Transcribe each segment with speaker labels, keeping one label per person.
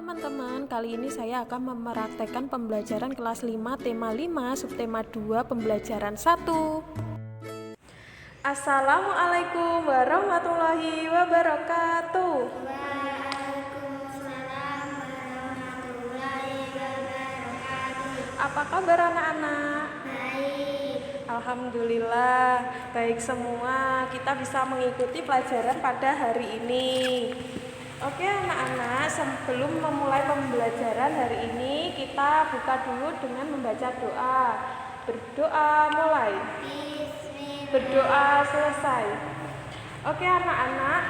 Speaker 1: teman-teman, kali ini saya akan mempraktekkan pembelajaran kelas 5 tema 5 subtema 2 pembelajaran 1. Assalamualaikum warahmatullahi wabarakatuh.
Speaker 2: Waalaikumsalam warahmatullahi wabarakatuh.
Speaker 1: Apa kabar anak-anak?
Speaker 2: Baik.
Speaker 1: Alhamdulillah, baik semua. Kita bisa mengikuti pelajaran pada hari ini. Oke anak-anak, sebelum memulai pembelajaran hari ini, kita buka dulu dengan membaca doa. Berdoa mulai, berdoa selesai. Oke anak-anak,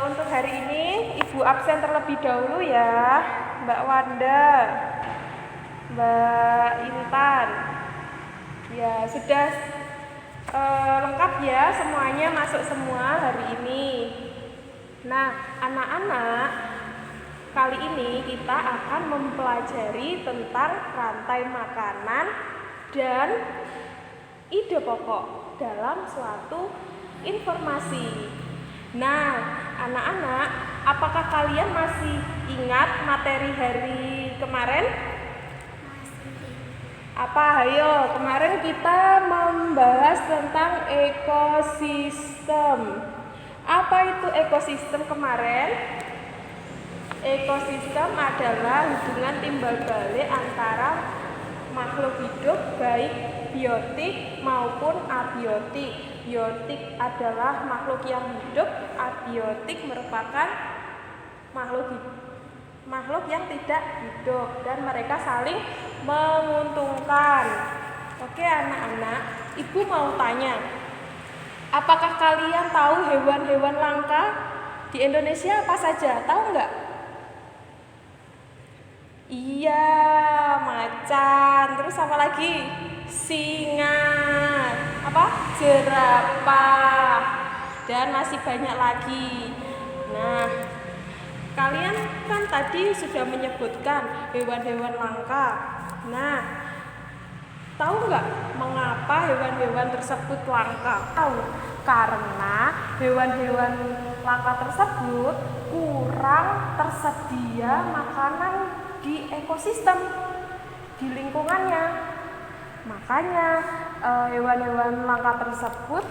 Speaker 1: untuk hari ini Ibu absen terlebih dahulu ya, Mbak Wanda, Mbak Intan. Ya sudah lengkap ya, semuanya masuk semua hari ini. Nah, anak-anak, kali ini kita akan mempelajari tentang rantai makanan dan ide pokok dalam suatu informasi. Nah, anak-anak, apakah kalian masih ingat materi hari kemarin? Apa? Ayo, kemarin kita membahas tentang ekosistem. Apa itu ekosistem kemarin? Ekosistem adalah hubungan timbal balik antara makhluk hidup baik biotik maupun abiotik. Biotik adalah makhluk yang hidup, abiotik merupakan makhluk yang tidak hidup dan mereka saling menguntungkan. Oke anak-anak, Ibu mau tanya, apakah kalian tahu hewan-hewan langka di Indonesia apa saja? Tahu nggak? Iya, macan. Terus apa lagi? Singa. Apa? Jerapah. Dan masih banyak lagi. Nah, kalian kan tadi sudah menyebutkan hewan-hewan langka. Nah, tahu nggak mengapa hewan-hewan tersebut langka? Tahu, karena hewan-hewan langka tersebut kurang tersedia makanan di ekosistem, di lingkungannya. Makanya hewan-hewan langka tersebut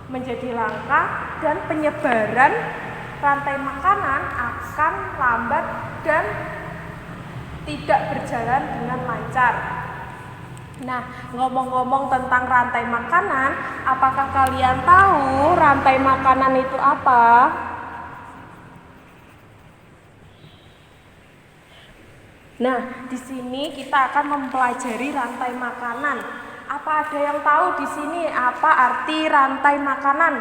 Speaker 1: menjadi langka dan penyebaran rantai makanan akan lambat dan tidak berjalan dengan lancar. Nah, ngomong-ngomong tentang rantai makanan, apakah kalian tahu rantai makanan itu apa? Nah, di sini kita akan mempelajari rantai makanan. Apa ada yang tahu di sini apa arti rantai makanan?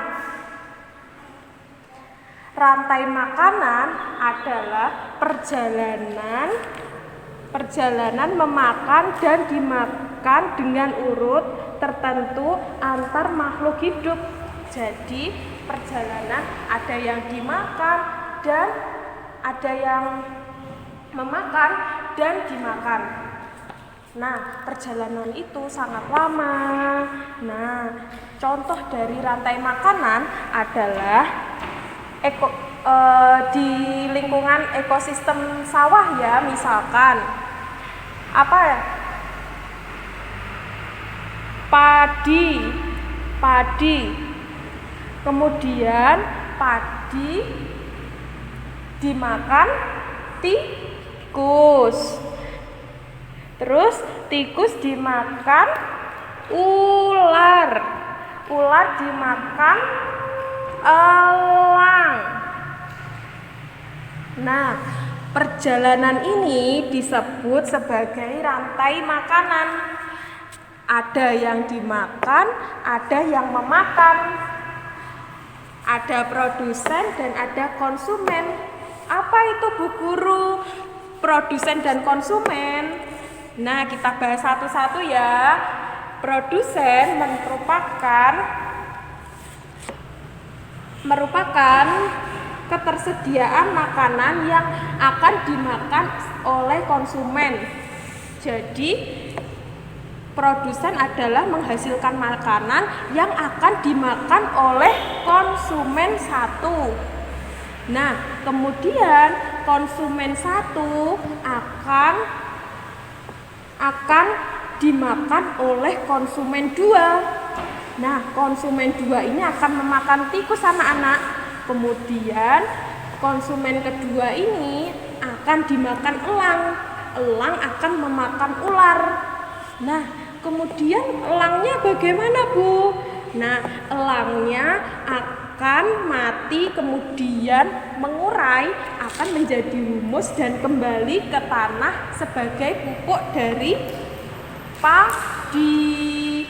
Speaker 1: Rantai makanan adalah perjalanan memakan dan dimakan dengan urut tertentu antar makhluk hidup. Jadi perjalanan ada yang dimakan dan ada yang memakan dan dimakan. Nah, perjalanan itu sangat lama. Nah, contoh dari rantai makanan adalah di lingkungan ekosistem sawah ya, misalkan apa ya? Padi. Kemudian padi dimakan tikus. Terus tikus dimakan ular. Ular dimakan elang. Nah, perjalanan ini disebut sebagai rantai makanan. Ada yang dimakan, ada yang memakan. Ada produsen dan ada konsumen. Apa itu Bu Guru? Produsen dan konsumen. Nah, kita bahas satu-satu ya. Produsen merupakan ketersediaan makanan yang akan dimakan oleh konsumen. Jadi, produsen adalah menghasilkan makanan yang akan dimakan oleh konsumen satu. Nah, kemudian konsumen 1 akan dimakan oleh konsumen 2. Nah, konsumen 2 ini akan memakan tikus anak-anak. Kemudian konsumen kedua ini akan dimakan elang. Elang akan memakan ular. Nah, kemudian elangnya bagaimana, Bu? Nah, elangnya akan mati, kemudian mengurai, akan menjadi humus dan kembali ke tanah sebagai pupuk dari padi.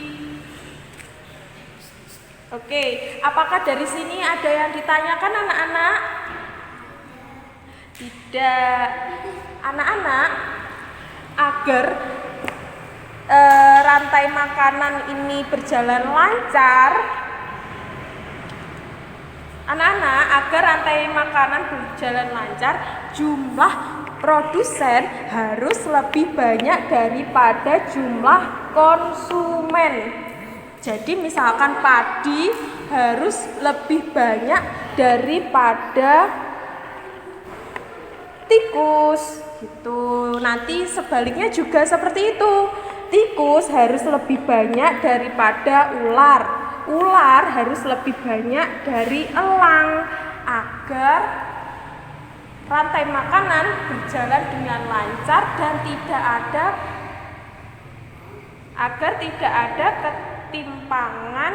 Speaker 1: Oke, apakah dari sini ada yang ditanyakan anak-anak? Tidak. Anak-anak, agar rantai makanan ini berjalan lancar, jumlah produsen harus lebih banyak daripada jumlah konsumen. Jadi misalkan padi harus lebih banyak daripada tikus gitu. Nanti sebaliknya juga seperti itu. Tikus harus lebih banyak daripada ular. Ular harus lebih banyak dari elang agar rantai makanan berjalan dengan lancar dan tidak ada ketimpangan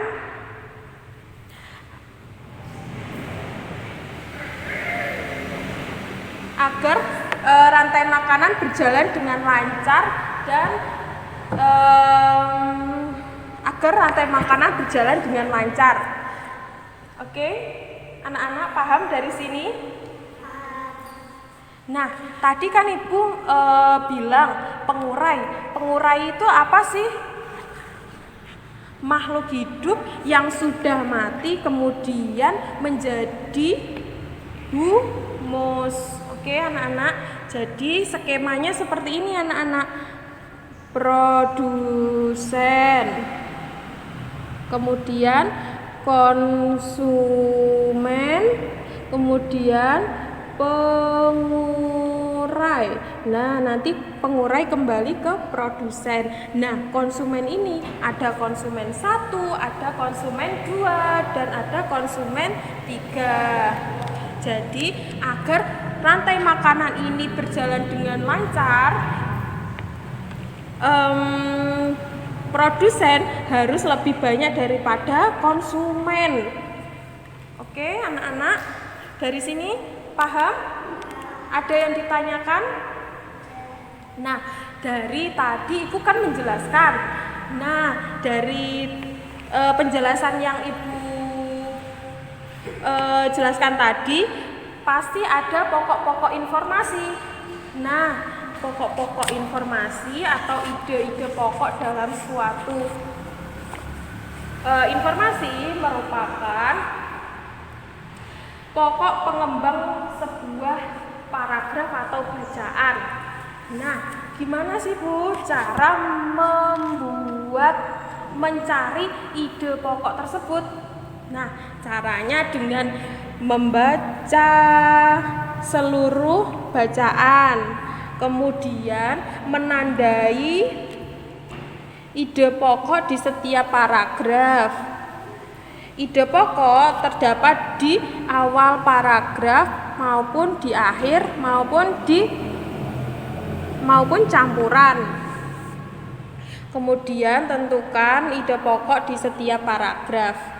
Speaker 1: rantai makanan berjalan dengan lancar dan agar rantai makanan berjalan dengan lancar. Oke, anak-anak paham dari sini? Nah, tadi kan Ibu bilang pengurai. Pengurai itu apa sih? Makhluk hidup yang sudah mati kemudian menjadi humus. Oke, anak-anak. Jadi skemanya seperti ini anak-anak. Produsen, kemudian konsumen, kemudian pengurai. Nah, nanti pengurai kembali ke produsen. Nah, konsumen ini ada konsumen 1, ada konsumen 2, dan ada konsumen 3. Jadi, agar rantai makanan ini berjalan dengan lancar, produsen harus lebih banyak daripada konsumen. Oke, anak-anak, dari sini paham? Ada yang ditanyakan? Nah, dari tadi Ibu kan menjelaskan. Nah, dari penjelasan yang Ibu jelaskan tadi, pasti ada pokok-pokok informasi. Nah, pokok-pokok informasi atau ide-ide pokok dalam suatu informasi merupakan pokok pengembang sebuah paragraf atau bacaan. Nah, gimana sih Bu cara mencari ide pokok tersebut? Nah, caranya dengan membaca seluruh bacaan, kemudian menandai ide pokok di setiap paragraf. Ide pokok terdapat di awal paragraf maupun di akhir maupun campuran. Kemudian tentukan ide pokok di setiap paragraf.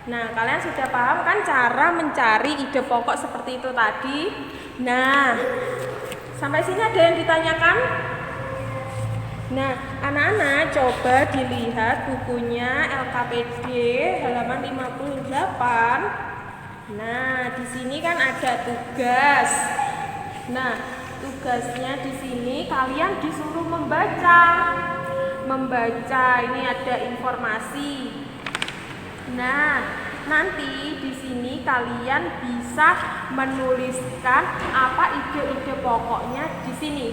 Speaker 1: Nah, kalian sudah paham kan cara mencari ide pokok seperti itu tadi? Nah, sampai sini ada yang ditanyakan? Nah, anak-anak coba dilihat bukunya LKPD halaman 58. Nah, di sini kan ada tugas. Nah, tugasnya di sini kalian disuruh membaca. Ini ada informasi. Nah, nanti di sini kalian bisa menuliskan apa ide-ide pokoknya di sini.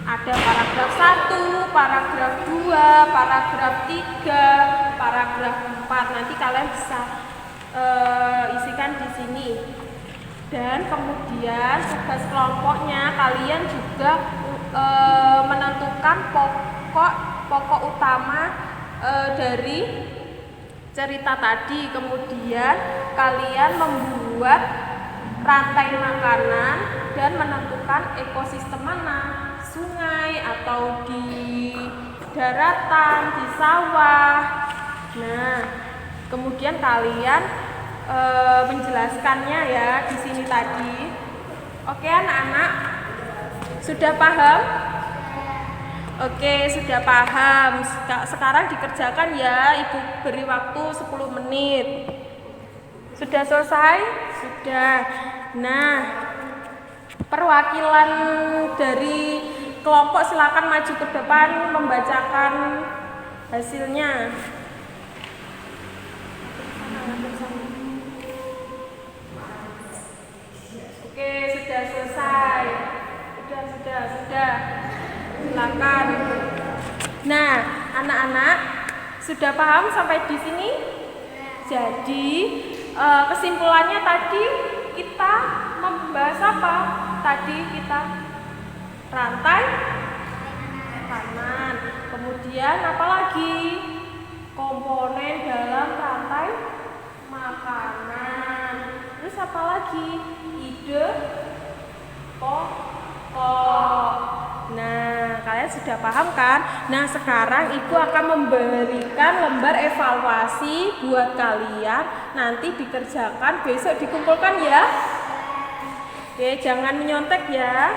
Speaker 1: Ada paragraf 1, paragraf 2, paragraf 3, paragraf 4. Nanti kalian bisa isikan di sini. Dan kemudian tugas kelompoknya kalian juga menentukan pokok utama dari cerita tadi. Kemudian kalian membuat rantai makanan dan menentukan ekosistem mana, sungai atau di daratan, di sawah. Nah, kemudian kalian menjelaskannya ya di sini tadi. Oke anak-anak, sudah paham? Oke, sudah paham. Sekarang dikerjakan ya, Ibu beri waktu 10 menit. Sudah selesai? Sudah. Nah, perwakilan dari kelompok silakan maju ke depan membacakan hasilnya. Oke, sudah selesai. Sudah. Silakan. Nah, anak-anak sudah paham sampai di sini? Jadi, kesimpulannya tadi kita membahas apa? Tadi kita rantai makanan. Kemudian apa lagi? Komponen dalam rantai makanan. Terus apa lagi? Ide pokok. Nah, kalian sudah paham kan? Nah, sekarang Ibu akan memberikan lembar evaluasi buat kalian. Nanti dikerjakan, besok dikumpulkan ya. Oke, jangan menyontek ya.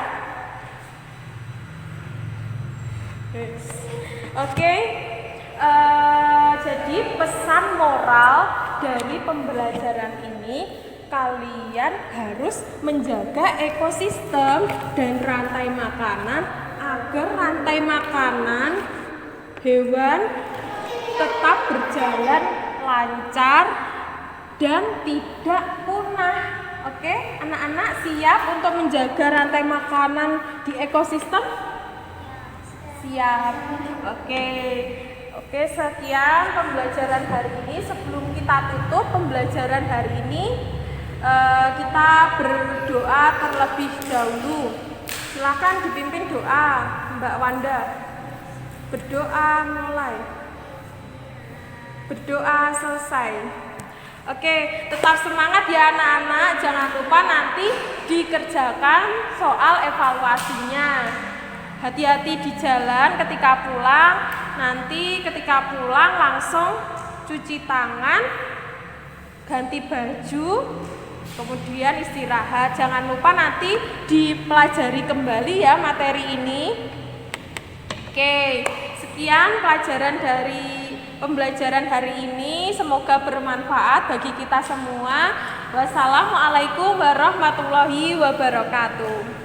Speaker 1: Oke, jadi pesan moral dari pembelajaran ini, kalian harus menjaga ekosistem dan rantai makanan agar rantai makanan hewan tetap berjalan lancar dan tidak punah. Oke, anak-anak siap untuk menjaga rantai makanan di ekosistem? Siap. Oke, sekian pembelajaran hari ini. Sebelum kita tutup pembelajaran hari ini, kita berdoa terlebih dahulu. Silakan dipimpin doa, Mbak Wanda. Berdoa mulai. Berdoa selesai. Oke, tetap semangat ya anak-anak. Jangan lupa nanti dikerjakan soal evaluasinya. Hati-hati di jalan ketika pulang. Nanti ketika pulang langsung cuci tangan, ganti baju, kemudian istirahat. Jangan lupa nanti dipelajari kembali ya materi ini. Oke, sekian pembelajaran hari ini. Semoga bermanfaat bagi kita semua. Wassalamualaikum warahmatullahi wabarakatuh.